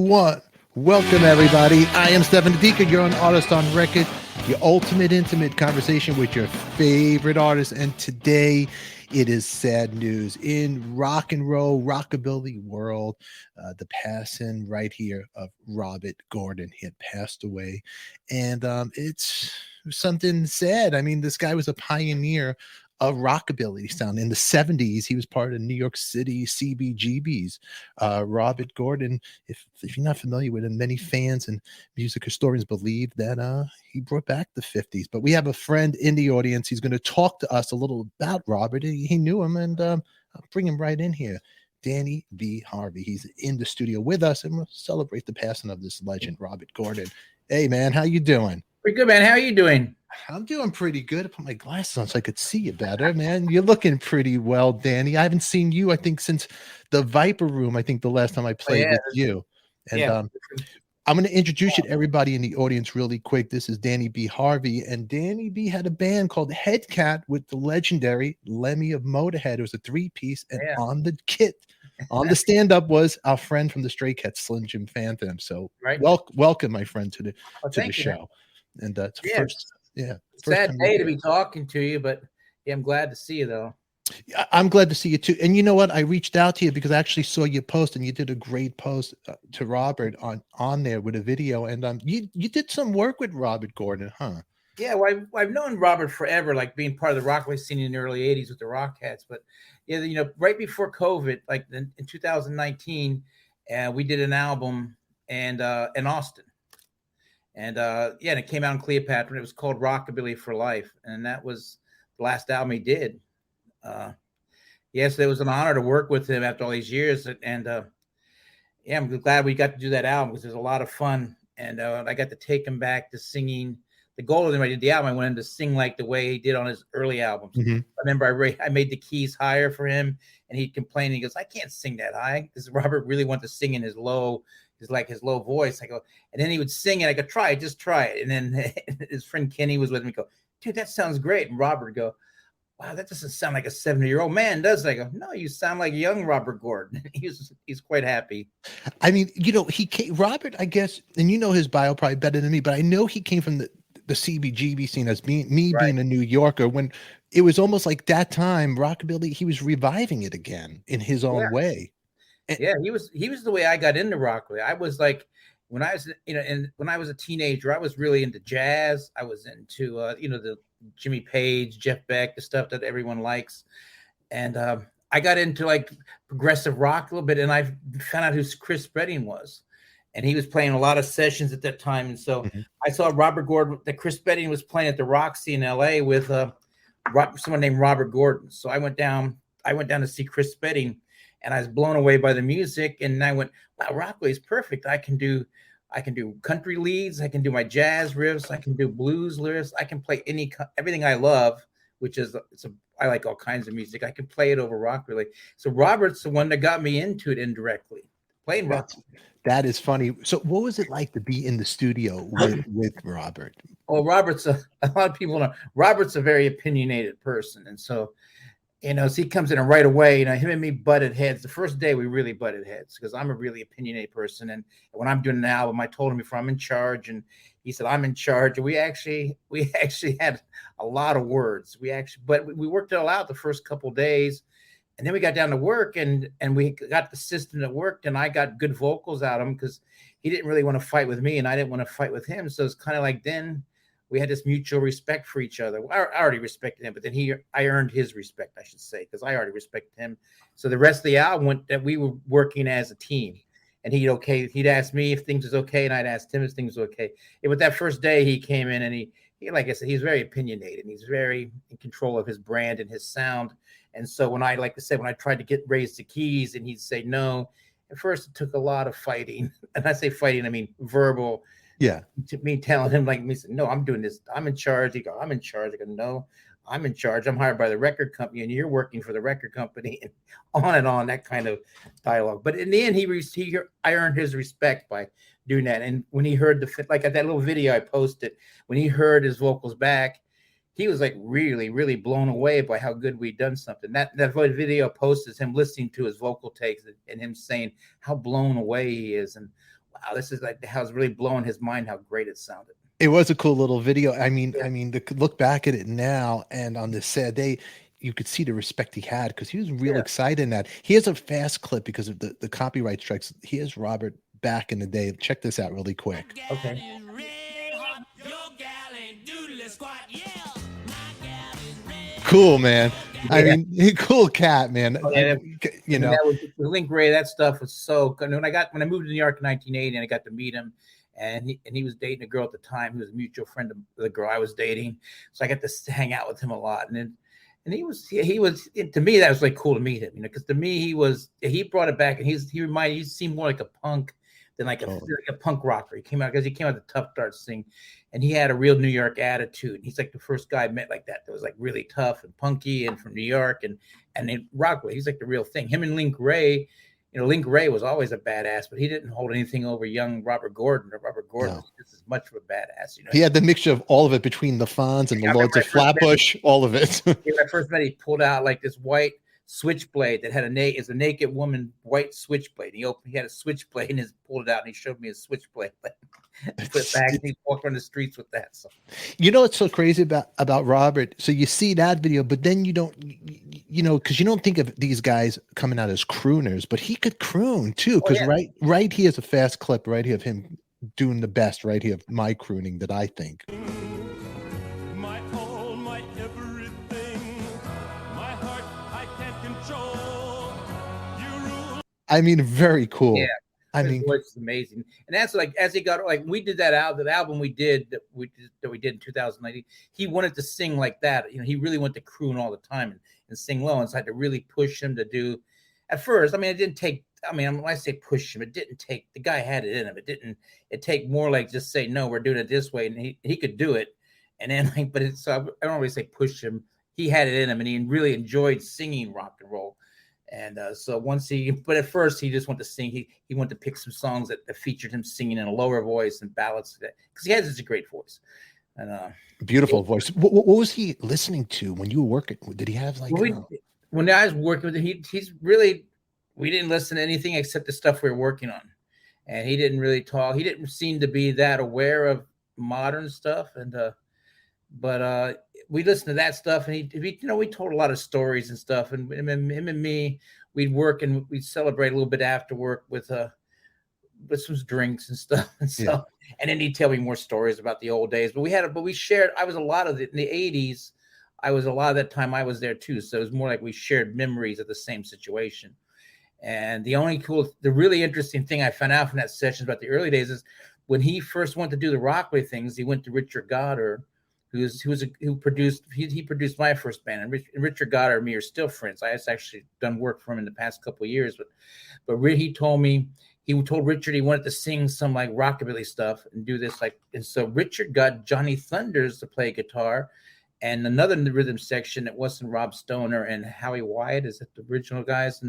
one. Welcome, everybody. I am Stephen ADIKA. You're on Artist on Record, your ultimate intimate conversation with your favorite artists. And today, it is sad news in rock and roll, rockabilly world. The passing right here of Robert Gordon. He had passed away, and it's something sad. I mean, this guy was a pioneer of rockabilly sound in the 70s. He was part of New York City CBGBs. Robert Gordon, if you're not familiar with him, many fans and music historians believe that he brought back the 50s. But we have a friend in the audience. He's going to talk to us a little about Robert. He knew him, and I'll bring him right in here. Danny B. Harvey. He's in the studio with us, and we'll celebrate the passing of this legend, Robert Gordon. Hey, man, how you doing? Pretty good, man. How are you doing? I'm doing pretty good. I put my glasses on so I could see you better, man. You're looking pretty well, Danny. I haven't seen you, I think, since the Viper Room. I think the last time I played with you. And I'm going to introduce you to everybody in the audience really quick. This is Danny B. Harvey. And Danny B. had a band called Headcat with the legendary Lemmy of Motorhead. It was a three-piece. And on the kit, on the stand-up, was our friend from the Stray Cats, Slim Jim Phantom. So welcome, my friend, to the show. Man. And it's first sad day to be talking to you, but I'm glad to see you, though. I'm glad to see you too. And you know what? I reached out to you because I actually saw your post, and you did a great post to Robert on there with a video. And you did some work with Robert Gordon, huh? Yeah, well, I've known Robert forever, like being part of the rockabilly scene in the early '80s with the Rockettes. But right before COVID, like in 2019, we did an album in Austin. And and it came out in Cleopatra, and it was called Rockabilly for Life. And that was the last album he did. Yes, it was an honor to work with him after all these years. And I'm glad we got to do that album because it was a lot of fun. And I got to take him back to singing. The goal of him, I did the album, I wanted him to sing like the way he did on his early albums. Mm-hmm. I remember I made the keys higher for him, and he'd complain. He goes, I can't sing that high. Because Robert really wanted to sing in his low voice. I go, and then he would sing it. I go, just try it. And then his friend Kenny was with me. Go, dude, that sounds great. And Robert would go, wow, that doesn't sound like a 70-year-old man, does it? I go, no, you sound like young Robert Gordon. He's quite happy. I mean, he came, Robert, I guess, and you know his bio probably better than me, but I know he came from the CBGB scene as being a New Yorker, when it was almost like that time rockabilly, he was reviving it again in his own way. And, he was the way I got into rockabilly. I was like, when I was, when I was a teenager, I was really into jazz. I was into, the Jimmy Page, Jeff Beck, the stuff that everyone likes. And I got into like progressive rock a little bit, and I found out who Chris Spedding was. And he was playing a lot of sessions at that time. And so I saw Robert Gordon, that Chris Spedding was playing at the Roxy in LA with someone named Robert Gordon. So I went down to see Chris Spedding, and I was blown away by the music. And I went, wow, rockabilly is perfect. I can do country leads. I can do my jazz riffs. I can do blues lyrics. I can play everything I love, which is I like all kinds of music. I can play it over rockabilly. So Robert's the one that got me into it indirectly, playing rock. That is funny. So what was it like to be in the studio with Robert? Oh, Robert's a lot of people know Robert's a very opinionated person. And so, so he comes in and right away, him and me butted heads. The first day we really butted heads because I'm a really opinionated person. And when I'm doing an album, I told him before, I'm in charge. And he said, I'm in charge. And we actually had a lot of words. But we worked it all out the first couple of days. And then we got down to work, and we got the system that worked, and I got good vocals out of him because he didn't really want to fight with me, and I didn't want to fight with him. So it's kind of like then we had this mutual respect for each other. I already respected him, but then I earned his respect, I should say, because I already respected him. So the rest of the album went that we were working as a team, and he'd ask me if things was okay, and I'd ask him if things was okay. But that first day he came in, and he like I said, he's very opinionated, and he's very in control of his brand and his sound. And so when I tried to raise the keys and he'd say no, at first it took a lot of fighting. And I say fighting, I mean verbal. Yeah. To me telling him no, I'm doing this. I'm in charge. He go, I'm in charge. I go, no, I'm in charge. I'm hired by the record company and you're working for the record company, and on, that kind of dialogue. But in the end, I earned his respect by doing that. And when he heard like at that little video I posted, when he heard his vocals back, he was like really, really blown away by how good we'd done something. That video post is him listening to his vocal takes and him saying how blown away he is. And wow, this is like how it's really blowing his mind how great it sounded. It was a cool little video. I mean, to look back at it now and on this sad day, you could see the respect he had because he was real excited in that. He has a fast clip because of the copyright strikes. Here's Robert back in the day. Check this out really quick. Okay. Cool, man. I mean, cool cat, man. You know, that was, Link Wray, that stuff was so good. When I moved to New York in 1980 and I got to meet him, and he was dating a girl at the time who was a mutual friend of the girl I was dating, so I got to hang out with him a lot. And he was to me, that was like cool to meet him, because to me he brought it back, and he seemed more like a punk than like a punk rocker. He came out the tough darts thing, and he had a real New York attitude. He's like the first guy I met like that was like really tough and punky and from New York and in Rockaway. He's like the real thing. Him and Link Wray, Link Wray was always a badass, but he didn't hold anything over young Robert Gordon. Robert Gordon was just as much of a badass. He had the mixture of all of it between the Fonz and the Lords of Flatbush, all of it. When I first met, he pulled out like this white switchblade that had a naked woman white switchblade. He had a switchblade and pulled it out, and he showed me his switchblade. Put it back, and he walked on the streets with that. So, what's so crazy about Robert? So you see that video, but then you don't, because you don't think of these guys coming out as crooners, but he could croon too. Because right here is a fast clip right here of him doing the best right here of my crooning that I think. My all, my everything, my heart I can't control. You rule. I mean, very cool. Yeah. His voice is amazing, and that's like as he got we did that album we did in 2019. He wanted to sing like that. He really wanted to croon all the time and sing low, and so I had to really push him to do. At first, I mean, it didn't take. I mean, when I say push him, it didn't take. The guy had it in him. It take more like just say no, we're doing it this way, and he could do it. And then so I don't really say push him. He had it in him, and he really enjoyed singing rock and roll. And so but at first he just wanted to sing. He wanted to pick some songs that featured him singing in a lower voice and ballads because he has such a great voice. And beautiful voice. What was he listening to when you were working? Did he have like? When I was working with him, he's really. We didn't listen to anything except the stuff we were working on, and he didn't really talk. He didn't seem to be that aware of modern stuff, but we listened to that stuff, and we told a lot of stories and stuff, and him and me, we'd work and we'd celebrate a little bit after work with some drinks and stuff, and so, and then he'd tell me more stories about the old days. But we shared. I was a lot of it in the 80s. I was a lot of that time I was there too, so it was more like we shared memories of the same situation. And the really interesting thing I found out from that session about the early days is when he first went to do the Rockaway things, he went to Richard Goddard, who produced my first band, and Richard Goddard and me are still friends. I have actually done work for him in the past couple of years, but he told Richard he wanted to sing some like rockabilly stuff and do this and so Richard got Johnny Thunders to play guitar. And another in the rhythm section that wasn't Rob Stoner and Howie Wyatt, is that the original guys?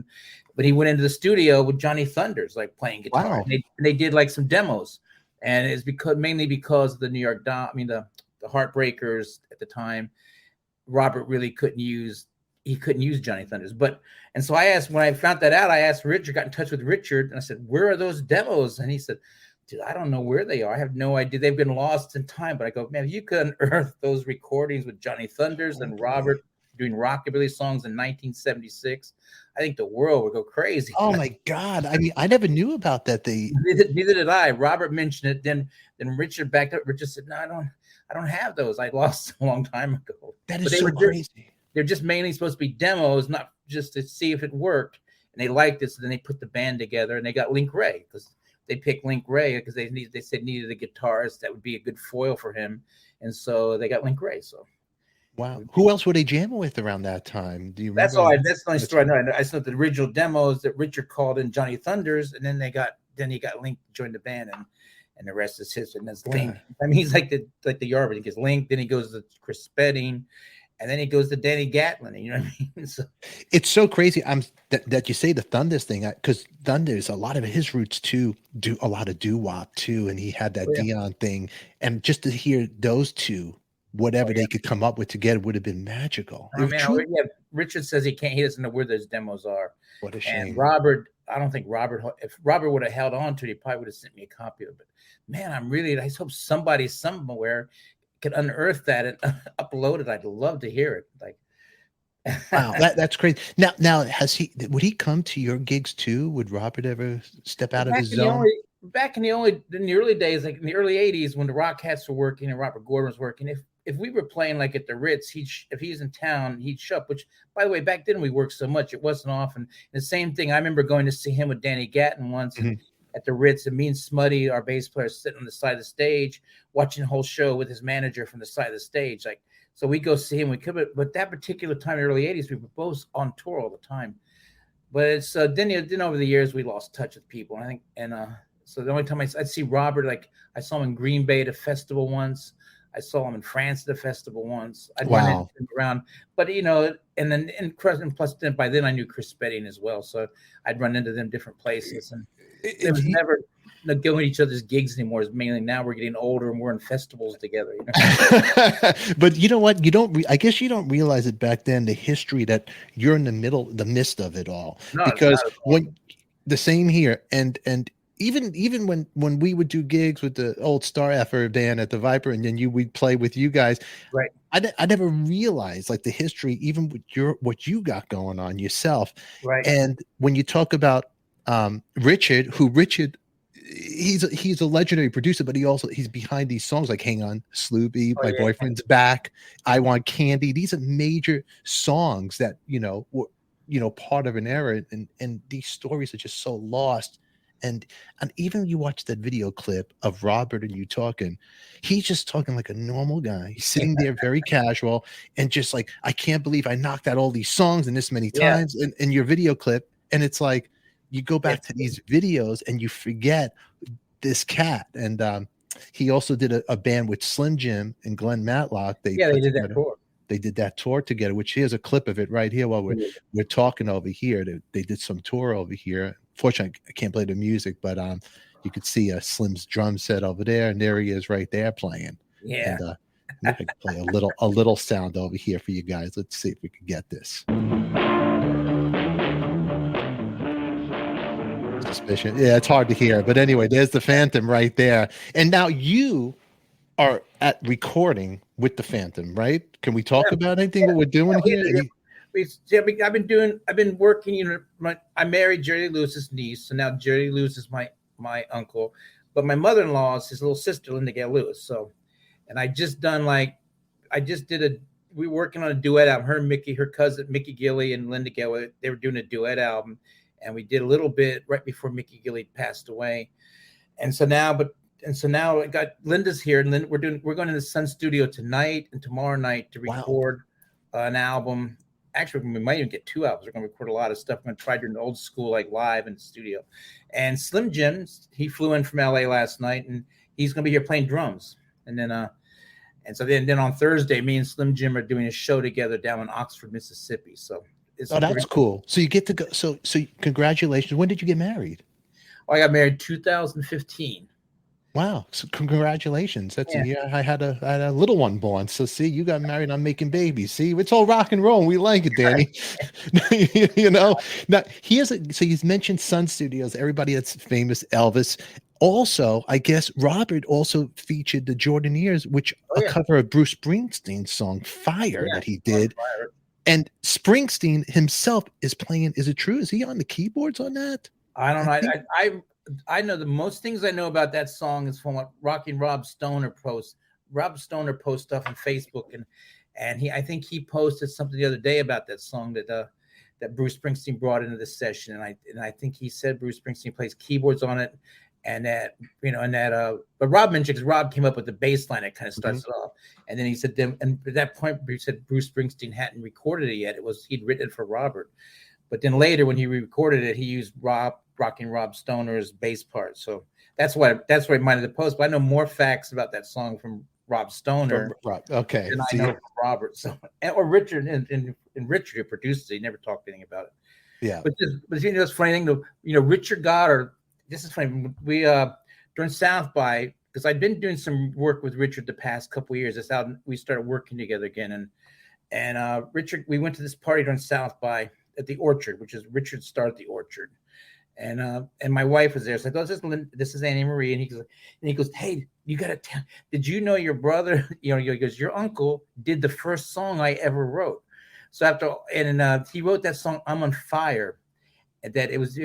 But he went into the studio with Johnny Thunders, like playing guitar. Wow. And they did like some demos, and it's mainly because of the New York the Heartbreakers at the time. Robert really couldn't use Johnny Thunders, and so when I found that out, I asked Richard, got in touch with Richard, and I said, "Where are those demos?" And he said, "Dude, I don't know where they are. I have no idea. They've been lost in time." But I go, "Man, if you could unearth those recordings with Johnny Thunders and Robert doing rockabilly songs in 1976, I think the world would go crazy." Oh my God. I mean, I never knew about that. Neither did I. Robert mentioned it. Then Richard backed up. Richard said, "No, I don't have those. I lost a long time ago." That is so crazy. They're just mainly supposed to be demos, not just to see if it worked. And they liked it, so then they put the band together, and they got Link Wray because they picked Link Wray because they needed a guitarist that would be a good foil for him, and so they got Link Wray. So, wow, who else were they jamming with around that time? Do you remember? That's the only story I know. I saw the original demos that Richard called in Johnny Thunders, and then he got Link to join the band, and the rest is history. And that's Link. I mean, he's like the Yardbird. He gets Link, then he goes to Chris Spedding, and then he goes to Danny Gatlin. You know what I mean? So, it's so crazy. That you say the Thunders thing, because Thunders, a lot of his roots too, do a lot of doo-wop too, and he had that Dion thing, and just to hear those two, whatever they could come up with together, would have been magical. Oh, man, Richard says he doesn't know where those demos are. What a shame. And Robert, I don't think Robert, if Robert would have held on to it, he probably would have sent me a copy of it. But man, I just hope somebody somewhere could unearth that and upload it. I'd love to hear it. Like, wow, that's crazy. Now, would he come to your gigs too? Would Robert ever step out of his zone? Back in the early days, like in the early 80s, when the Rock Hats were working and Robert Gordon was working, if we were playing like at the Ritz, if he's in town, he'd show up, which, by the way, back then we worked so much, it wasn't often. And the same thing, I remember going to see him with Danny Gatton once at the Ritz, and me and Smutty, our bass player, sitting on the side of the stage, watching the whole show with his manager from the side of the stage. Like, so we go see him, but that particular time in the early 80s, we were both on tour all the time. But it's then over the years, we lost touch with people. And I think, so the only time I'd see Robert, like I saw him in Green Bay at a festival once. I saw him in France at a festival once. I'd run into him around, but plus then by then I knew Chris Spedding as well, so I'd run into them different places, and it was never going to each other's gigs anymore. It's mainly now we're getting older and we're in festivals together. You know? But you know what? I guess you don't realize it back then, the history that you're in the midst of it all, because when the same here and. Even when we would do gigs with the old Star Effort band at the Viper, and then we'd play with you guys, right? I never realized like the history, even with what you got going on yourself, right? And when you talk about Richard, he's a legendary producer, but he's behind these songs like "Hang On, Sloopy," My Boyfriend's Back, "I Want Candy." These are major songs that were part of an era, and these stories are just so lost. And even you watch that video clip of Robert and you talking, he's just talking like a normal guy. He's sitting there very casual and just like, I can't believe I knocked out all these songs and this many times in your video clip. And it's like, you go back to these videos and you forget this cat. And he also did a band with Slim Jim and Glenn Matlock. They did that tour. They did that tour together, which here's a clip of it right here while we're talking over here. They did some tour over here. Fortunately, I can't play the music, but you could see Slim's drum set over there, and there he is right there playing. Yeah. And I can play a little sound over here for you guys. Let's see if we can get this. Suspicion. Yeah, it's hard to hear, but anyway, there's the Phantom right there. And now you are at recording with the Phantom, right? Can we talk about anything what we're doing here? I've been working, I married Jerry Lewis's niece, so now Jerry Lewis is my uncle, but my mother-in-law is his little sister, Linda Gale Lewis. So, and we were working on a duet album, her and Mickey, her cousin, Mickey Gilley and Linda Gale, they were doing a duet album, and we did a little bit right before Mickey Gilley passed away. And so now I got Linda's here, and we're going to the Sun Studio tonight and tomorrow night to record an album. Actually, we might even get 2 albums. We're going to record a lot of stuff. I'm going to try doing old school, like live in the studio. And Slim Jim, he flew in from LA last night, and he's going to be here playing drums. And then, then on Thursday, me and Slim Jim are doing a show together down in Oxford, Mississippi. So that's cool. So you get to go. So congratulations. When did you get married? I got married 2015. Wow. So congratulations. That's a year I had a little one born. So see, you got married, I'm making babies. See, it's all rock and roll. And we like it, Danny. Now so he's mentioned Sun Studios, everybody that's famous, Elvis. Also, I guess Robert also featured the Jordanaires, which a cover of Bruce Springsteen's song Fire that he did. And Springsteen himself is playing. Is it true? Is he on the keyboards on that? I don't know. I know the most things I know about that song is from what Rob Stoner posts. Rob Stoner posts stuff on Facebook, and I think he posted something the other day about that song that Bruce Springsteen brought into the session, and I think he said Bruce Springsteen plays keyboards on it, but Rob mentioned, because Rob came up with the bass line that kind of starts it off, and then he said and at that point he said Bruce Springsteen hadn't recorded it yet. He'd written it for Robert, but then later when he re-recorded it, he used Rocking Rob Stoner's bass part. So that's why it might have the post. But I know more facts about that song from Rob Stoner. Okay. Than I know from Robert. So or Richard and Richard who produced it. He never talked anything about it. Yeah. But it's funny thing. Richard Goddard. This is funny. We during South by, because I'd been doing some work with Richard the past couple of years. That's how we started working together again. And Richard, we went to this party during South by at the Orchard, which is Richard started the Orchard. And my wife was there. So I go, this is Annie Marie. And he goes, hey, you got to tell, did you know your brother, he goes, your uncle did the first song I ever wrote. So he wrote that song, I'm on Fire. And that it was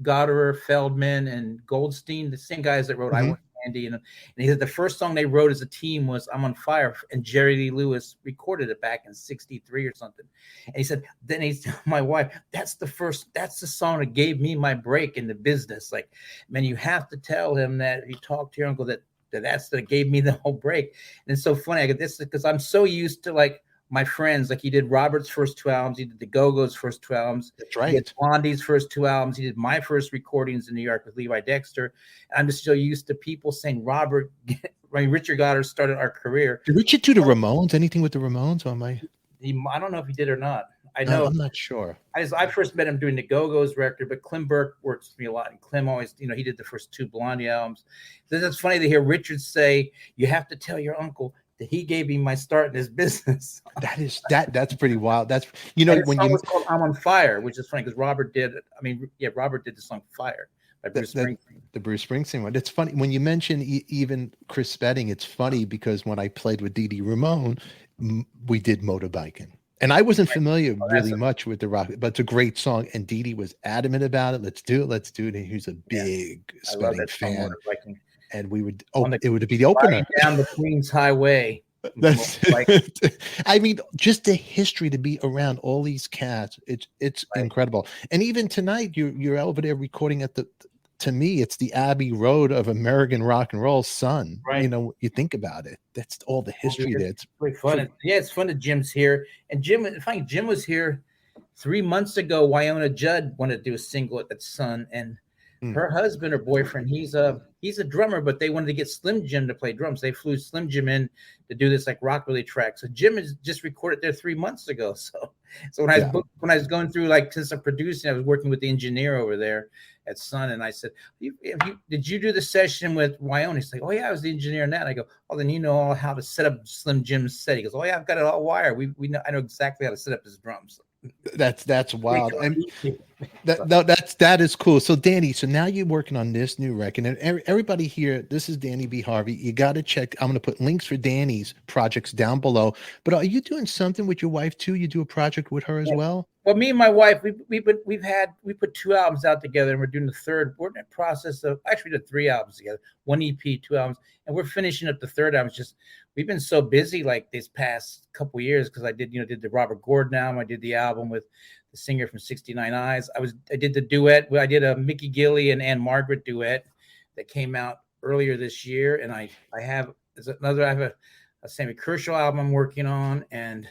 Goddard, Feldman, and Goldstein, the same guys that wrote I Want Candy. And he said the first song they wrote as a team was I'm on Fire, and Jerry Lee Lewis recorded it back in '63 or something. And he said, then he told my wife, that's the song that gave me my break in the business. Like, man, you have to tell him that if you talk to your uncle that gave me the whole break. And it's so funny. I get this because I'm so used to like my friends, like he did Robert's first 2 albums, he did the Go-Go's first 2 albums. That's right. He did Blondie's first 2 albums. He did my first recordings in New York with Levi Dexter. I'm just so used to people saying Richard Goddard started our career. Did Richard do the Ramones? Anything with the Ramones? Or am I don't know if he did or not. I know. I'm not sure. I first met him doing the Go-Go's record, but Clem Burke works with me a lot. And Clem always, he did the first 2 Blondie albums. So it's funny to hear Richard say, you have to tell your uncle that he gave me my start in this business. That's pretty wild. That's when was called I'm on Fire, which is funny because Robert did it. I mean, yeah, Robert did the song Fire by Bruce Springsteen. The Bruce Springsteen one. It's funny when you mention even Chris Spedding. It's funny because when I played with Dee Dee Ramone, we did motorbiking. And I wasn't familiar really much with the rock, but it's a great song. And Dee Dee was adamant about it. Let's do it. And he was a big Spedding fan. And we would it would be the opener down the Queens Highway. I mean, just the history to be around all these cats. It's incredible. And even tonight, you're over there recording at to me, it's the Abbey Road of American rock and roll, son. Right. You think about it. That's all the history there. It's really fun. It's fun that Jim's here. And Jim was here 3 months ago. Wyona Judd wanted to do a single at Sun, and her husband or boyfriend, he's a drummer, but they wanted to get Slim Jim to play drums. They flew Slim Jim in to do this like Rockabilly track. So Jim has just recorded there 3 months ago. So when I was going through, like, since I'm producing, I was working with the engineer over there at Sun, and I said, did you do the session with Wyona? He's like, oh yeah, I was the engineer in that. And I go, oh, then you know all how to set up Slim Jim's set. He goes, oh yeah, I've got it all wired. I know exactly how to set up his drums. That's wild. And that is cool. So Danny, now you're working on this new record, and everybody here, this is Danny B. Harvey. You got to check. I'm going to put links for Danny's projects down below. But are you doing something with your wife too? You do a project with her as well? Well, me and my wife, we put 2 albums out together, and we're doing the third. We're in the process of actually we did 3 albums together, 1 EP, 2 albums, and we're finishing up the third album. We've been so busy like this past couple of years because I did the Robert Gordon album. I did the album with the singer from 69 Eyes. I did the duet. I did a Mickey Gilley and Ann Margaret duet that came out earlier this year, and I have a Sammy Kershaw album I'm working on, and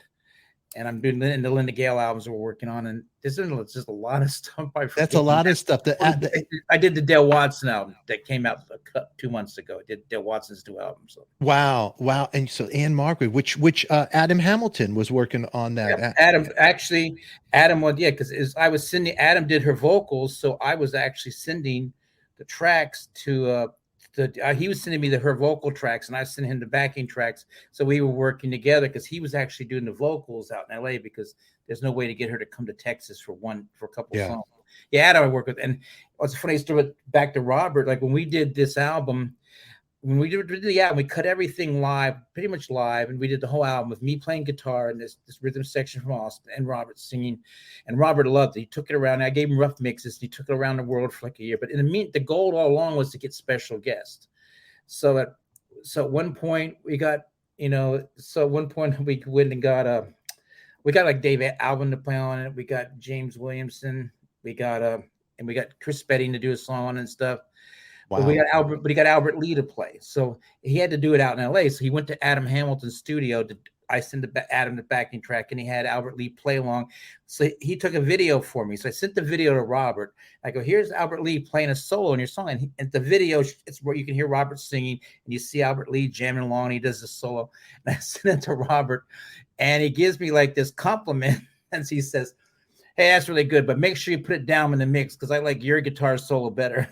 I'm doing the Linda Gale albums we're working on, and this is just a lot of stuff. That's a lot of stuff. I did the Dale Watson album that came out 2 months ago. I did Dale Watson's 2 albums. So. Wow. And so Ann Margaret, which Adam Hamilton was working on that. Yeah, Adam was, because Adam did her vocals, so I was actually sending the tracks to. He was sending me her vocal tracks, and I was sending him the backing tracks. So we were working together because he was actually doing the vocals out in LA because there's no way to get her to come to Texas for a couple of songs. Yeah, Adam I work with. And what's a funny story back to Robert, like when we did this album, when we did the album, we cut everything live, pretty much live, and we did the whole album with me playing guitar and this rhythm section from Austin and Robert singing. And Robert loved it. He took it around. I gave him rough mixes. He took it around the world for like a year. But the goal all along was to get special guests. So at one point we got, we went and got like Dave Alvin to play on it. We got James Williamson. We got Chris Spedding to do a song and stuff. Wow. But he got Albert Lee to play. So he had to do it out in LA. So he went to Adam Hamilton's studio. I sent Adam the backing track, and he had Albert Lee play along. So he took a video for me. So I sent the video to Robert. I go, here's Albert Lee playing a solo in your song. And the video, it's where you can hear Robert singing, and you see Albert Lee jamming along, and he does the solo. And I sent it to Robert, and he gives me like this compliment. And he says, hey, that's really good, but make sure you put it down in the mix because I like your guitar solo better.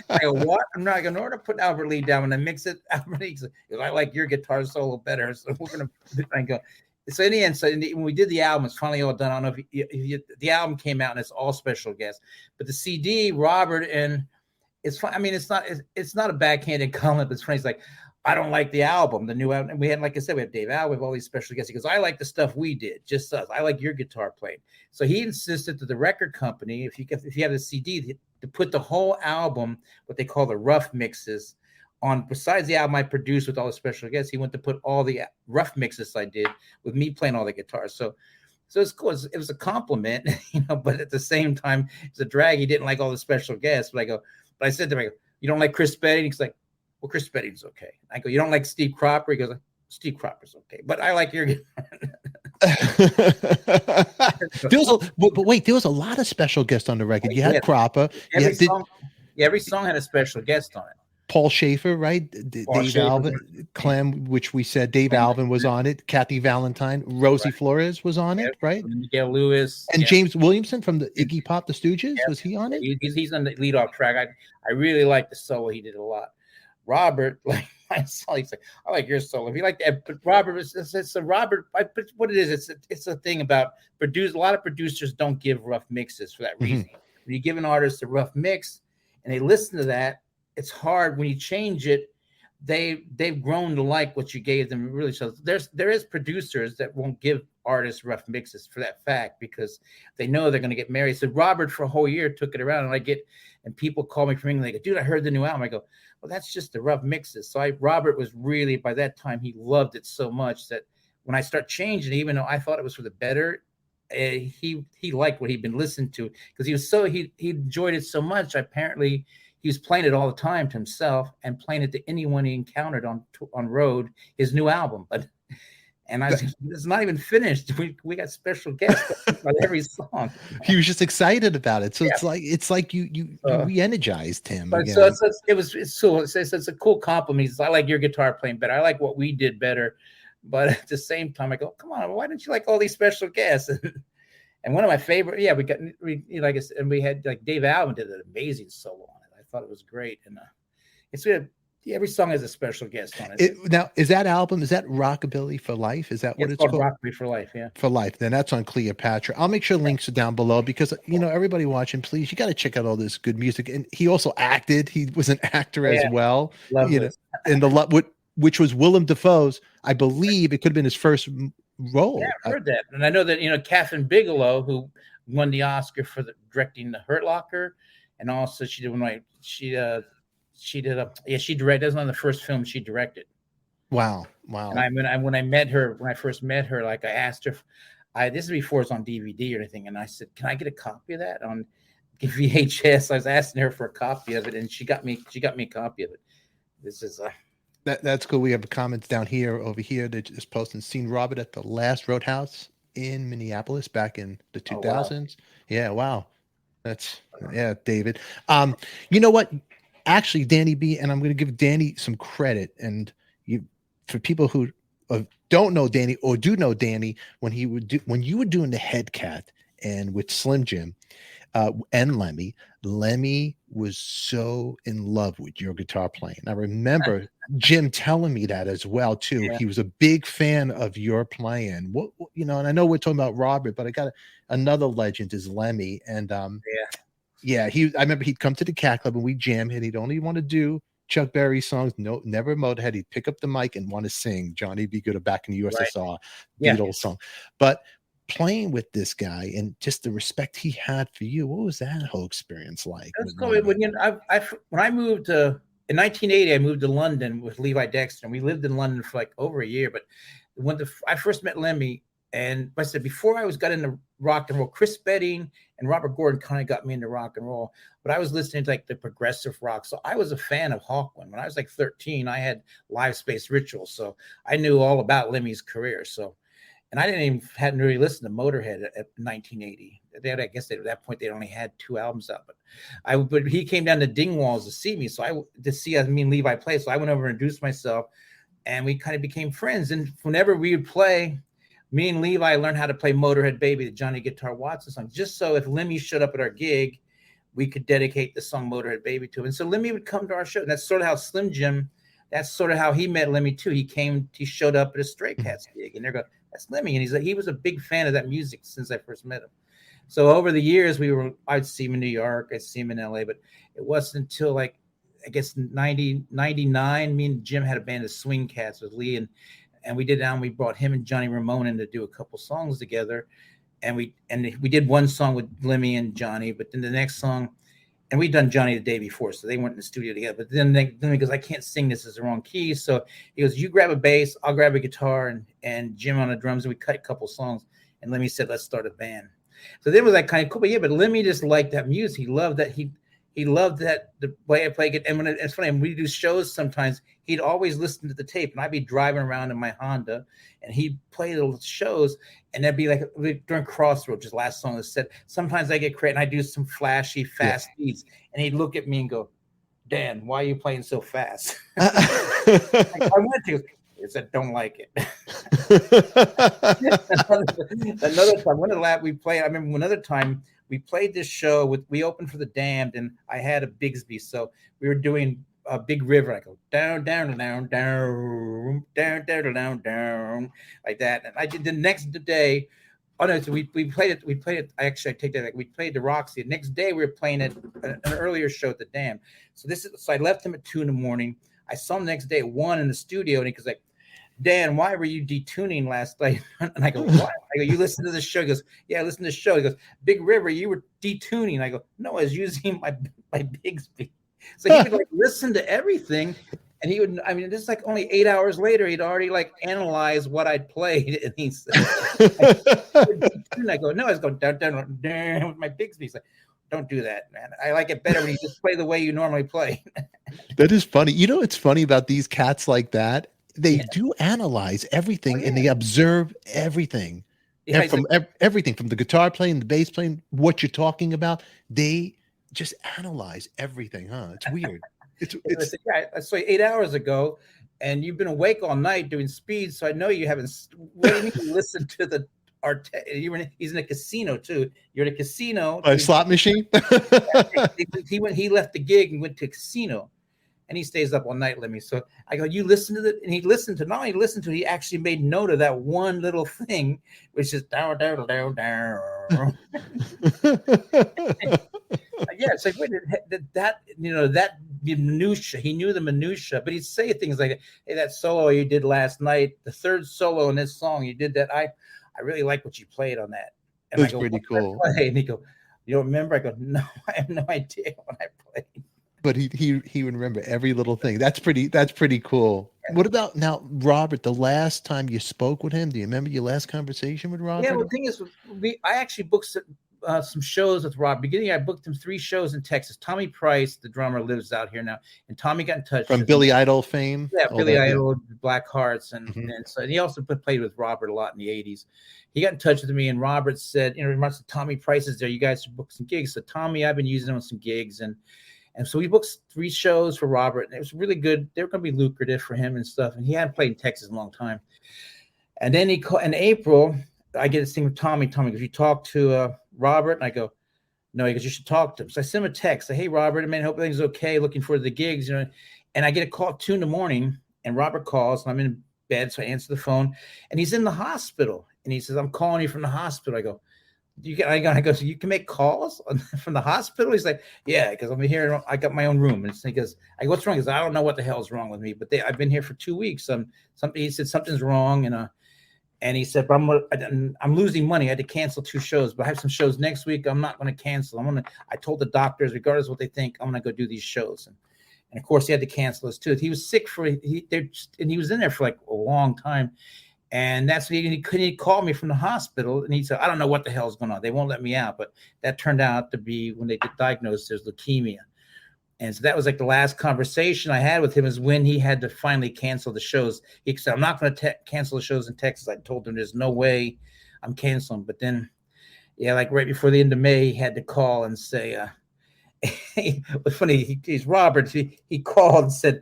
I go, what? I'm not going to put Albert Lee down and mix it. Albert Lee says, I like your guitar solo better. So we're going to, I go, So in the end, when we did the album, it's finally all done. I don't know if the album came out and it's all special guests, but the CD, Robert, and it's fun. I mean, it's not a backhanded comment, but it's funny. It's like, I don't like the album, the new album. And we had, like I said, we have Dave Al, we have all these special guests. He goes, I like the stuff we did, just us. I like your guitar playing. So he insisted to the record company, if you have the CD, to put the whole album, what they call the rough mixes, on. Besides the album I produced with all the special guests, he went to put all the rough mixes I did with me playing all the guitars. So it's cool. It was a compliment, but at the same time, it's a drag. He didn't like all the special guests. But I said to him, you don't like Chris Betty? He's like, well, Chris Betty's okay. I go, you don't like Steve Cropper? He goes, Steve Cropper's okay, but I like your guitar. But wait, there was a lot of special guests on the record. You had Cropper. Every song had a special guest on it. Paul Schaefer, right? Dave Alvin, Clem, which we said Dave Alvin was on it. Kathy Valentine, Rosie Flores was on it, right? Miguel Lewis and James Williamson from the Iggy Pop, the Stooges, was he on it? He's on the lead off track. I really like the solo. He did a lot. Robert, like my solo, he's like, I like your solo. If you like that, but Robert, it's a Robert. But what it is, it's a thing about a lot of producers don't give rough mixes for that reason. Mm-hmm. When you give an artist a rough mix and they listen to that, it's hard when you change it. They've grown to like what you gave them. Really, so there is producers that won't give artists rough mixes for that fact, because they know they're going to get married. So Robert for a whole year took it around, and people call me from England. They go, dude, I heard the new album. I go, well, that's just the rough mixes. So Robert was really, by that time, he loved it so much that when I start changing, even though I thought it was for the better, he liked what he'd been listening to, because he enjoyed it so much. Apparently, he was playing it all the time to himself and playing it to anyone he encountered on road, his new album. And I said, it's not even finished. We got special guests on every song. He was just excited about it. So it's like you re-energized him. But so it's a cool compliment. He says, I like your guitar playing better. I like what we did better. But at the same time, I go, come on, why don't you like all these special guests? And one of my favorite, like I said, and we had like Dave Alvin did an amazing solo on it. I thought it was great. And every song has a special guest on it. Now, is that Rockabilly for Life? Is that what it's called? Rockabilly for Life, yeah. For Life. Then that's on Cleopatra. I'll make sure links are down below, because everybody watching, please, you got to check out all this good music. And he also acted. He was an actor as well. Which was Willem Dafoe's, I believe it could have been his first role. Yeah, I've heard that. And I know that, Catherine Bigelow, who won the Oscar for directing The Hurt Locker, and also she directed. That was one of the first films she directed. Wow. And when I first met her, like I asked her, this is before it's on DVD or anything, and I said, can I get a copy of that on VHS? I was asking her for a copy of it, and she got me a copy of it. This is that's cool. We have comments down here, over here. They're just posting, seen Robert at the last Roadhouse in Minneapolis back in the 2000s. Oh, wow. Yeah, wow. David. You know what? Actually, Danny B, and I'm going to give Danny some credit. And for people who don't know Danny or do know Danny, when you were doing the Head Cat and with Slim Jim and Lemmy was so in love with your guitar playing. I remember Jim telling me that as well too. Yeah. He was a big fan of your playing. And I know we're talking about Robert, but I got another legend is Lemmy, and I remember he'd come to the Cat Club and we jam, and he'd only want to do Chuck Berry songs, never Motorhead. He'd pick up the mic and want to sing Johnny Be Good or Back in the USSR, Beatles song. But playing with this guy and just the respect he had for you, what was that whole experience like? That's cool. When I moved in 1980, I moved to London with Levi Dexter, and we lived in London for like over a year. But when I first met Lemmy, and I said before I got into rock and roll, Chris Betty and Robert Gordon kind of got me into rock and roll. But I was listening to like the progressive rock, so I was a fan of Hawkwind. When I was like 13, I had Live Space Ritual, so I knew all about Lemmy's career. And I hadn't really listened to Motorhead at 1980. I guess at that point they only had 2 albums out. But he came down to Dingwalls to see me, to see me and Levi play. So I went over and introduced myself, and we kind of became friends. And whenever we would play, me and Levi learned how to play Motorhead Baby, the Johnny Guitar Watson song, just so if Lemmy showed up at our gig, we could dedicate the song Motorhead Baby to him. And so Lemmy would come to our show. And that's sort of how Slim Jim, that's sort of how he met Lemmy too. He showed up at a Stray Cats gig, and they're going, that's Lemmy. And he was a big fan of that music since I first met him. So over the years, I'd see him in New York, I'd see him in LA, but it wasn't until like, I guess 99, me and Jim had a band of Swing Cats with Lee, and we did down. We brought him and Johnny Ramone in to do a couple songs together, and we did one song with Lemmy and Johnny, but then the next song, and we'd done Johnny the day before, so they weren't in the studio together. But then Lemmy goes, I can't sing, this is the wrong key. So he goes, you grab a bass, I'll grab a guitar, and Jim on the drums, and we cut a couple songs. And Lemmy said, let's start a band. So then it was like kind of cool, but Lemmy just liked that music. He loved that. He loved that the way I play it. And it's funny, when we do shows sometimes, he'd always listen to the tape, and I'd be driving around in my Honda, and he'd play the shows, and that'd be like during Crossroads, his last song is set. Sometimes I get credit, and I do some flashy, fast beats, and he'd look at me and go, Dan, why are you playing so fast? I went to, he said, don't like it. Another time, I remember another time we played this show we opened for the Damned, and I had a Bigsby, so we were doing a Big River. I go down, down, down, down, down, down, down, down, like that. And I did the next day. Oh no! So we played it. We played it. I take that. We played the Roxy. The next day we were playing it an earlier show at the Damned. So I left him at 2 a.m. I saw him the next day at 1 in the studio, and he goes like, Dan, why were you detuning last night? And I go, what? I go, you listen to the show? He goes, yeah, I listened to the show. He goes, Big River, you were detuning. I go, no, I was using my Bigsby. So he would like listen to everything, and he would. I mean, this is like only 8 hours later, he'd already like analyzed what I'd played, and he said, I go, no, I was going down, down, down with my Bigsby. He's like, don't do that, man. I like it better when you just play the way you normally play. That is funny. You know, it's funny about these cats like that. They do analyze everything, and they observe everything. Yeah, from everything, from the guitar playing, the bass playing, what you're talking about. They just analyze everything, huh? It's weird. It's I saw you 8 hours ago, and you've been awake all night doing speed, so I know you haven't. What do you mean you listen to the art? He's in a casino too. You're at a casino. A slot machine. He left the gig and went to a casino. And he stays up all night, Lemmy. So I go, you listen to it? And he listened to, not only listened to it, he actually made note of that one little thing, which is down, down, down, down. Yeah, it's like, wait, that minutia, he knew the minutia, but he'd say things like, hey, that solo you did last night, the third solo in this song, you did that. I really like what you played on that. And That's I go, pretty cool. And he go, you don't remember? I go, no, I have no idea what I played. But he would remember every little thing. That's pretty cool. What about now, Robert? The last time you spoke with him, do you remember your last conversation with Robert? Yeah, well, the thing is, I actually booked some shows with Rob. Beginning, I booked him 3 shows in Texas. Tommy Price, the drummer, lives out here now, and Tommy got in touch from Billy Idol fame. Yeah, Billy Idol, Black Hearts, and so and he also played with Robert a lot in the '80s. He got in touch with me, and Robert said, Tommy Price is there. You guys should book some gigs. So Tommy, I've been using him on some gigs, and so we booked 3 shows for Robert, and it was really good. They were going to be lucrative for him and stuff. And he hadn't played in Texas in a long time. And then he called in April. I get this thing with Tommy. Tommy goes, you talk to Robert? And I go, no. He goes, you should talk to him. So I send him a text. Say, hey, Robert, I hope everything's okay. Looking forward to the gigs, And I get a call at 2 a.m, and Robert calls, and I'm in bed, so I answer the phone, and he's in the hospital. And he says, I'm calling you from the hospital. I go, I go, so you can make calls from the hospital? He's like, yeah, because I'm here. I got my own room. And he goes, I go, what's wrong? He goes, I don't know what the hell's wrong with me, but I've been here for 2 weeks. He said something's wrong, and he said, but I'm losing money. I had to cancel 2 shows, but I have some shows next week. I'm not going to cancel. I told the doctors, regardless of what they think, I'm going to go do these shows. And of course, he had to cancel those too. He was sick and he was in there for like a long time. And that's when he called me from the hospital, and he said, I don't know what the hell's going on. They won't let me out. But that turned out to be when they diagnosed there's leukemia. And so that was like the last conversation I had with him, is when he had to finally cancel the shows. He said, I'm not going to cancel the shows in Texas. I told him there's no way I'm canceling. But then, like right before the end of May, he had to call and say, it was funny. He's Robert. He called and said,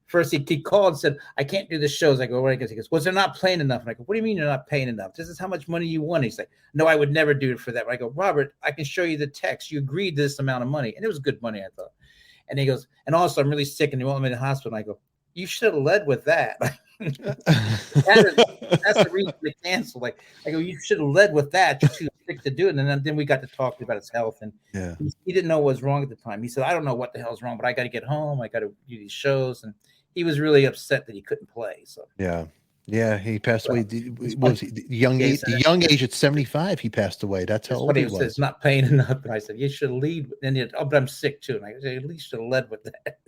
first he called and said, I can't do the shows. I go, what? He goes, well, they're not playing enough. And I go, what do you mean you're not paying enough? This is how much money you want. He's like, no, I would never do it for that. I go, Robert, I can show you the text. You agreed to this amount of money. And it was good money, I thought. And he goes, and also I'm really sick and they won't let me in the hospital. And I go, you should have led with that. That's the reason they canceled. Like I go, you should have led with that. You're too sick to do it. And then we got to talking about his health, and Yeah. he didn't know what was wrong at the time. He said, I don't know what the hell's wrong, but I got to get home. I got to do these shows, and he was really upset that he couldn't play. So Yeah. Yeah, he passed away. it's What was he? The young age, Jason, the young age at 75, he passed away. That's how that's old what he he said. was. It's not paying enough. And I said, you should lead. And he, oh, but I'm sick too. And I said, at least should have led with that.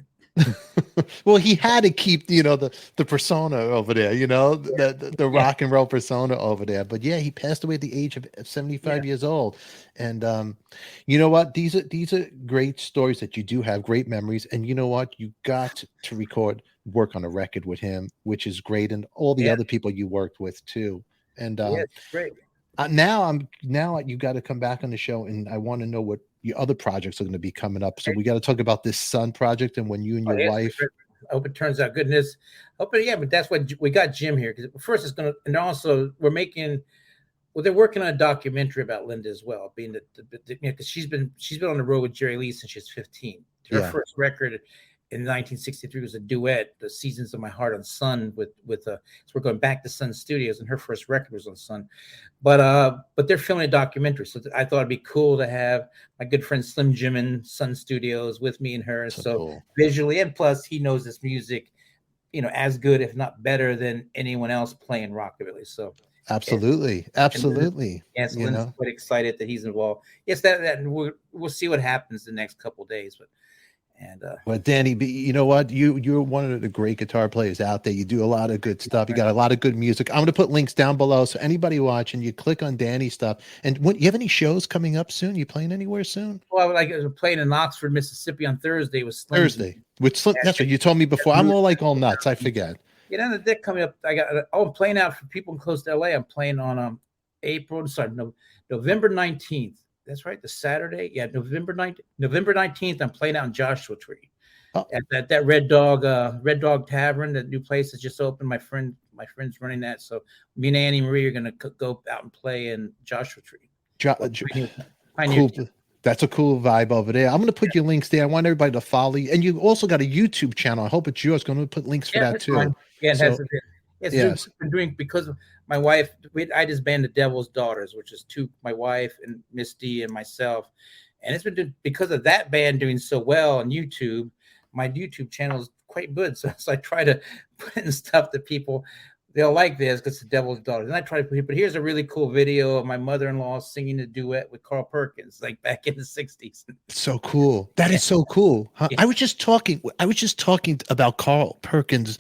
Well, he had to keep, the persona over there, the rock and roll persona over there. But yeah, he passed away at the age of 75 years old. And you know what? These are great stories that you do have, great memories. And you know what? You got to work on a record with him, which is great, and all the other people you worked with too. And It's great. now you got to come back on the show, and I want to know what your other projects are going to be coming up. So we got to talk about this Sun project, and when you and your wife. I hope it turns out good. But that's what we got Jim here, because first it's gonna, and also we're making. Well, they're working on a documentary about Linda as well, being because she's been on the road with Jerry Lee since she was 15. Her first record in 1963 was a duet, "The Seasons of My Heart" on Sun with so we're going back to Sun Studios, and her first record was on Sun. But they're filming a documentary, so I thought it'd be cool to have my good friend Slim Jim in Sun Studios with me and her. So cool. Visually, and plus he knows this music, as good, if not better, than anyone else playing rockabilly. So Absolutely. yes, so Lynn's quite excited that he's involved. Yes, that and we'll see what happens the next couple of days, but. Well, Danny, you know what? You're one of the great guitar players out there. You do a lot of good stuff. You got a lot of good music. I'm going to put links down below, so anybody watching, you click on Danny's stuff. And you have any shows coming up soon? You playing anywhere soon? Well, I was playing in Oxford, Mississippi on Thursday with Slim. Thursday with Slim. That's what you told me before. I'm all nuts. I forget. They're coming up. I'm playing out for people close to LA. I'm playing on November 19th. That's right, the Saturday. Yeah, November 19th, I'm playing out in Joshua Tree at that Red Dog Tavern, that new place that just opened. My friend's running that. So me and Annie Marie are going to go out and play in Joshua Tree. Cool. That's a cool vibe over there. I'm going to put your links there. I want everybody to follow you. And you also got a YouTube channel. I hope it's yours. Going to put links for that too. Fine. Yeah, it's been doing because of my wife. I just band the Devil's Daughters, which is my wife and Misty and myself, and it's been because of that band doing so well on YouTube. My YouTube channel is quite good, so I try to put in stuff that they'll like this because it's the Devil's Daughters, and I try to put. But here's a really cool video of my mother-in-law singing a duet with Carl Perkins, like back in the '60s. So cool. That is so cool. Huh? Yeah. I was just talking about Carl Perkins.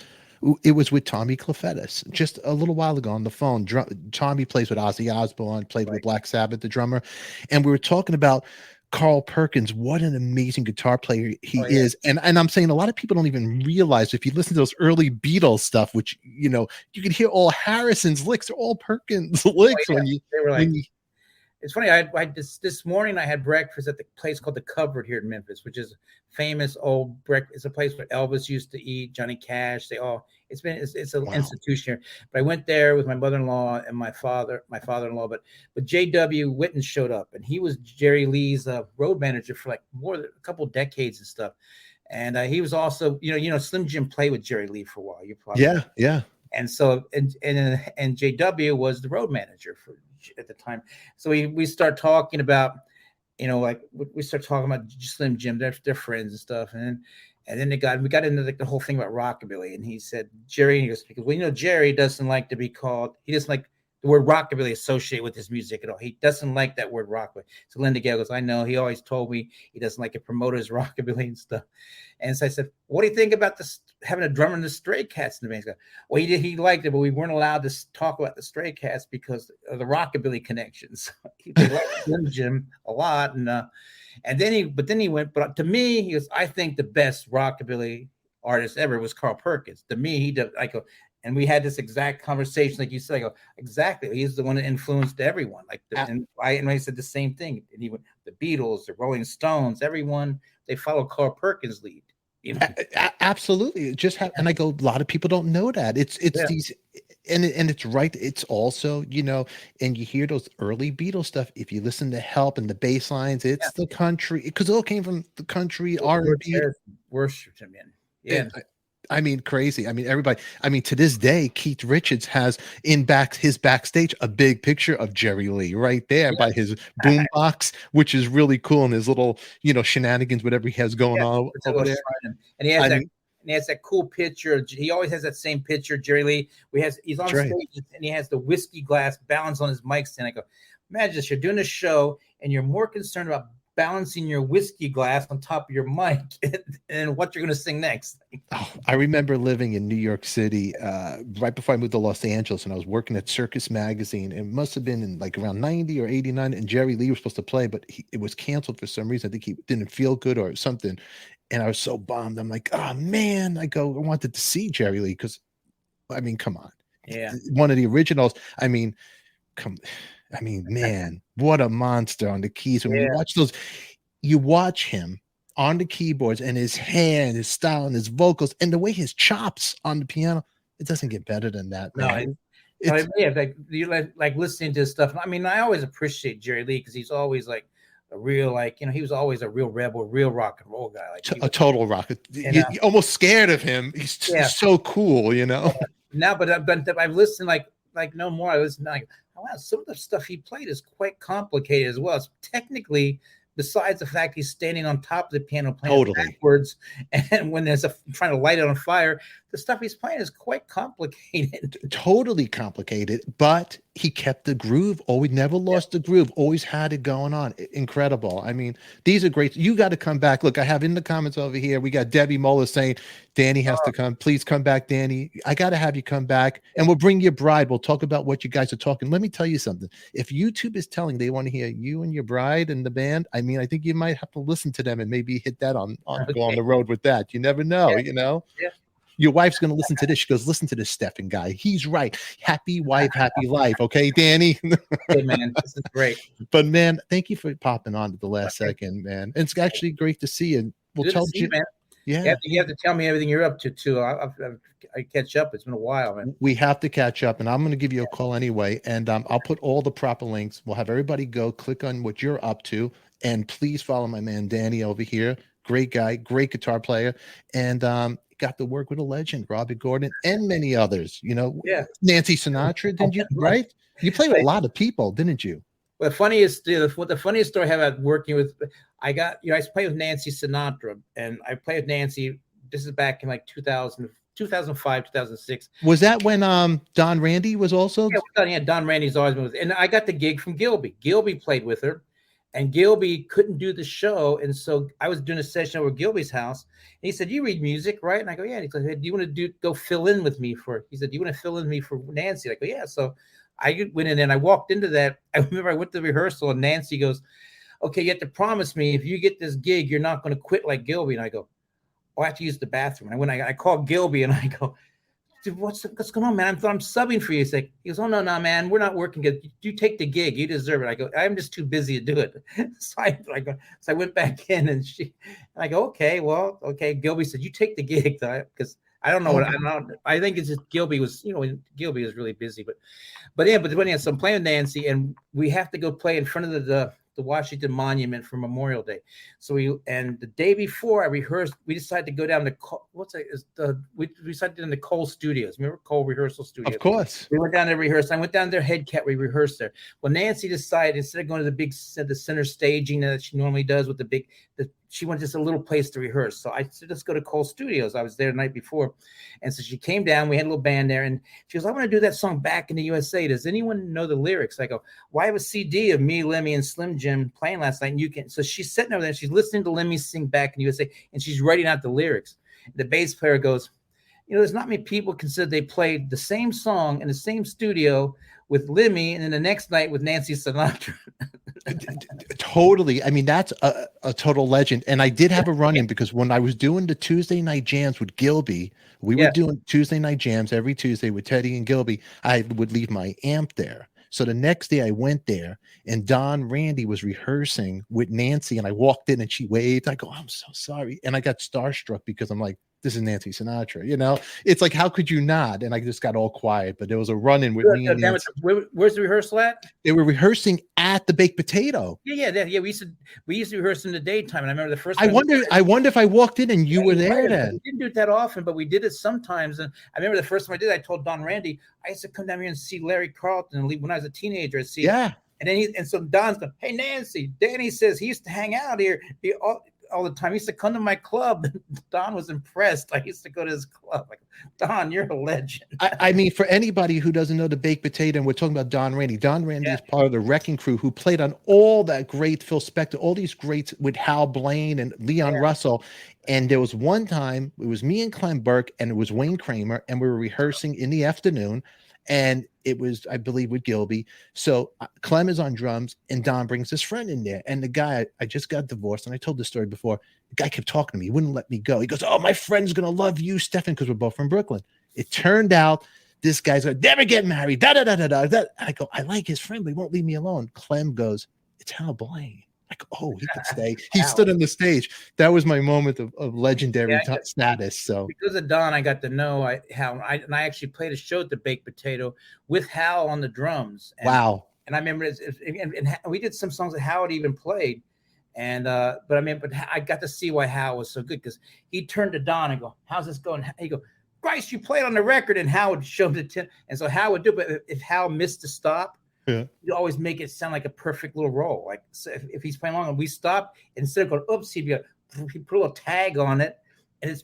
It was with Tommy Clefettis just a little while ago on the phone. Tommy plays with Ozzy Osbourne, played with Black Sabbath, the drummer. And we were talking about Carl Perkins. What an amazing guitar player he is. And I'm saying a lot of people don't even realize, if you listen to those early Beatles stuff, which, you could hear all Harrison's licks, or all Perkins licks when you. It's funny. I this morning I had breakfast at the place called the Cupboard here in Memphis, which is famous old breakfast. It's a place where Elvis used to eat, Johnny Cash. It's an institution here. But I went there with my mother-in-law and my father-in-law. But J.W. Witten showed up, and he was Jerry Lee's road manager for like more than a couple decades and stuff. And he was also, Slim Jim played with Jerry Lee for a while. You probably yeah. And so and JW was the road manager at the time. So we start talking about, we start talking about Slim Jim, they're friends and stuff. And then we got into the whole thing about rockabilly. And he said, Jerry, and he goes, because Jerry doesn't like to be called, he doesn't like the word rockabilly associated with his music at all. He doesn't like that word rockabilly. So Linda Gale goes, I know. He always told me he doesn't like to promote his rockabilly and stuff. And so I said, what do you think about this, having a drummer in the Stray Cats in the band? He goes, well, he liked it, but we weren't allowed to talk about the Stray Cats because of the rockabilly connections. They liked Slim Jim a lot. And then he went, but to me, he goes, I think the best rockabilly artist ever was Carl Perkins. To me, he did. I go, and we had this exact conversation, like you said. I go, exactly. He's the one that influenced everyone. And I said the same thing. And he went, the Beatles, the Rolling Stones, everyone, they follow Carl Perkins' lead. Absolutely. And I go, a lot of people don't know that. It's these, and it's right. It's also, and you hear those early Beatles stuff. If you listen to Help and the bass lines, it's the country, because it all came from the country R&B. Worship him in. Yeah. I mean, crazy. I mean, everybody. I mean, to this day, Keith Richards has his backstage a big picture of Jerry Lee right there by his boombox, which is really cool, and his little shenanigans, whatever he has going on It's a over little there. shrine. And he has I that. mean, And he has that cool picture. He always has that same picture, Jerry Lee. He's on That's right. stage and he has the whiskey glass balanced on his mic stand. I go, imagine this, you're doing a show and you're more concerned about balancing your whiskey glass on top of your mic and what you're going to sing next. Oh, I remember living in New York City right before I moved to Los Angeles, and I was working at Circus Magazine. It must have been in like around 90 or 89, and Jerry Lee was supposed to play, but it was canceled for some reason. I think he didn't feel good or something. And I was so bummed. I'm like, oh man, I wanted to see Jerry Lee because, I mean, come on. Yeah. One of the originals. I mean, man, what a monster on the keys. When you watch him on the keyboards and his hand, his style, and his vocals, and the way his chops on the piano, it doesn't get better than that, man. You like listening to his stuff. I mean, I always appreciate Jerry Lee because he's always like a real, he was always a real rebel, real rock and roll guy. A total rocker. You're almost scared of him. He's so cool, Now, but I've listened no more. I listen like, oh, wow, some of the stuff he played is quite complicated as well. It's technically, besides the fact he's standing on top of the piano playing backwards, and when there's trying to light it on fire, the stuff he's playing is quite complicated. Totally complicated, but he kept the groove. Always never lost the groove. Always had it going on. Incredible. I mean, these are great. You got to come back. Look, I have in the comments over here, we got Debbie Moeller saying, Danny has to come. Please come back, Danny. I got to have you come back, and we'll bring your bride. We'll talk about what you guys are talking. Let me tell you something. If YouTube is telling they want to hear you and your bride and the band, I mean, I think you might have to listen to them and maybe hit that go on the road with that. You never know, Yeah. Your wife's going to listen to this. She goes, listen to this Stefan guy. He's right. Happy wife, happy life. Okay, Danny? Hey, man, this is great. But, man, thank you for popping on at the last second, man. It's actually great to see you. We'll tell you, man. Yeah. You have to tell me everything you're up to, too. I catch up. It's been a while, man. We have to catch up, and I'm going to give you a call anyway, and I'll put all the proper links. We'll have everybody go click on what you're up to, and please follow my man Danny over here. Great guy, great guitar player, and got to work with a legend, Robert Gordon, and many others. Nancy Sinatra, didn't you? Right? You played with a lot of people, didn't you? Well, the funniest story I have about working with, I played with Nancy Sinatra, and I played with Nancy. This is back in like 2005, 2006. Was that when Don Randy was also? Yeah, Don Randy's always been with, and I got the gig from Gilby. Gilby played with her. And Gilby couldn't do the show. And so I was doing a session over at Gilby's house. And he said, you read music, right? And I go, yeah. And he said, hey, do you want to go fill in with me do you want to fill in with me for Nancy? And I go, yeah. So I went in and I walked into that. I remember I went to the rehearsal and Nancy goes, okay, you have to promise me if you get this gig, you're not going to quit like Gilby. And I go, oh, I have to use the bathroom. And I called Gilby and I go, dude, what's going on, man? I'm subbing for you. He goes, oh, no, man, we're not working good. You take the gig. You deserve it. I go, I'm just too busy to do it. So I went back in and I go, okay. Gilby said, you take the gig, because I don't know I think it's just Gilby was, Gilby was really busy, but so I'm playing with Nancy and we have to go play in front of the Washington Monument for Memorial Day. So the day before I rehearsed, we decided to go down to we decided in the Cole Studios. Remember Cole Rehearsal Studios? Of course. We went down there to rehearse. I went down there head cat. We rehearsed there. Well, Nancy decided instead of going to the center staging that she normally does with she went just a little place to rehearse. So I said, let's go to Cole Studios. I was there the night before. And so she came down. We had a little band there. And she goes, I want to do that song Back in the USA. Does anyone know the lyrics? I go, well, I have a CD of me, Lemmy, and Slim Jim playing last night. And you can. So she's sitting over there. She's listening to Lemmy sing Back in the USA. And she's writing out the lyrics. The bass player goes, there's not many people consider they played the same song in the same studio with Lemmy and then the next night with Nancy Sinatra. Totally. I mean, that's a total legend. And I did have a run-in because when I was doing the Tuesday night jams with Gilby, we were doing Tuesday night jams every Tuesday with Teddy and Gilby. I would leave my amp there. So the next day I went there and Don Randy was rehearsing with Nancy and I walked in and she waved. I go, I'm so sorry. And I got starstruck because I'm like, this is Nancy Sinatra. You know, it's like, how could you not? And I just got all quiet, but there was a run-in with me and Nancy. Where's the rehearsal at? They were rehearsing at the Baked Potato. Yeah. We used to rehearse in the daytime, and I remember the first. I wonder if I walked in and you were there then. We didn't do it that often, but we did it sometimes. And I remember the first time I did, I told Don Randy I used to come down here and see Larry Carlton and leave when I was a teenager. I'd see yeah. And then so Don's going, hey Nancy, Danny says he used to hang out here all the time. He used to come to my club. Don was impressed. I used to go to his club. Like, Don, you're a legend. I mean, for anybody who doesn't know the Baked Potato, and we're talking about Don Randy. Don Randy is part of the Wrecking Crew who played on all that great Phil Spector, all these greats with Hal Blaine and Leon Russell. And there was one time, it was me and Clem Burke, and it was Wayne Kramer, and we were rehearsing in the afternoon. And it was, I believe, with Gilby. So Clem is on drums, and Don brings his friend in there. And the guy, I just got divorced, and I told this story before. The guy kept talking to me. He wouldn't let me go. He goes, oh, my friend's going to love you, Stefan, because we're both from Brooklyn. It turned out this guy's going to never get married. I go, I like his friend, but he won't leave me alone. Clem goes, it's Hal Blaine. I go, oh, he could stay. He stood on the stage. That was my moment of legendary status. So because of Don, I got to know Hal. I actually played a show at the Baked Potato with Hal on the drums. And, wow. And I remember, and we did some songs that Hal had even played. And but I got to see why Hal was so good, because he turned to Don and go, how's this going? He go, Christ, you played on the record. And Hal would show the tip. And so Hal would do, but if Hal missed the stop, you always make it sound like a perfect little roll. Like, so if he's playing along and we stop, instead of going, oops, he'd put a little tag on it, and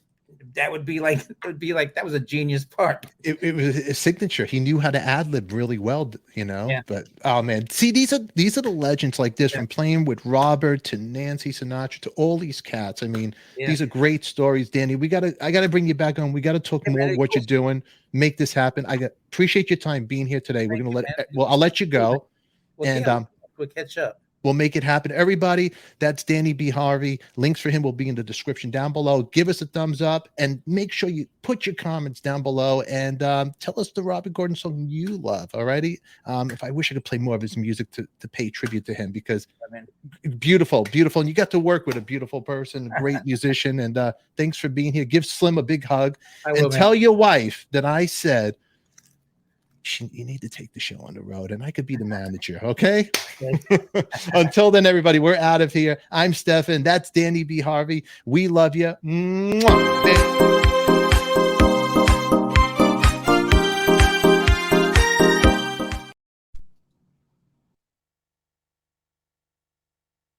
that would be like that was a genius part. It was a signature. He knew how to ad-lib really well, you know. Yeah. But oh man, see, these are the legends like this, from playing with Robert to Nancy Sinatra to all these cats. I mean, these are great stories, Danny. I gotta bring you back on. We gotta talk more of what you're doing. Make this happen. Appreciate your time being here today. We're gonna I'll let you go, and we'll catch up. We'll make it happen. Everybody, that's Danny B. Harvey. Links for him will be in the description down below. Give us a thumbs up, and make sure you put your comments down below, and tell us the Robert Gordon song you love. Alrighty. If I wish I could play more of his music to pay tribute to him, because beautiful. And you got to work with a beautiful person, a great musician. And thanks for being here. Give Slim a big hug, and tell your wife that I said, you need to take the show on the road, and I could be the manager. Okay. Until then, everybody, we're out of here. I'm Stefan. That's Danny B. Harvey. We love you. Mwah.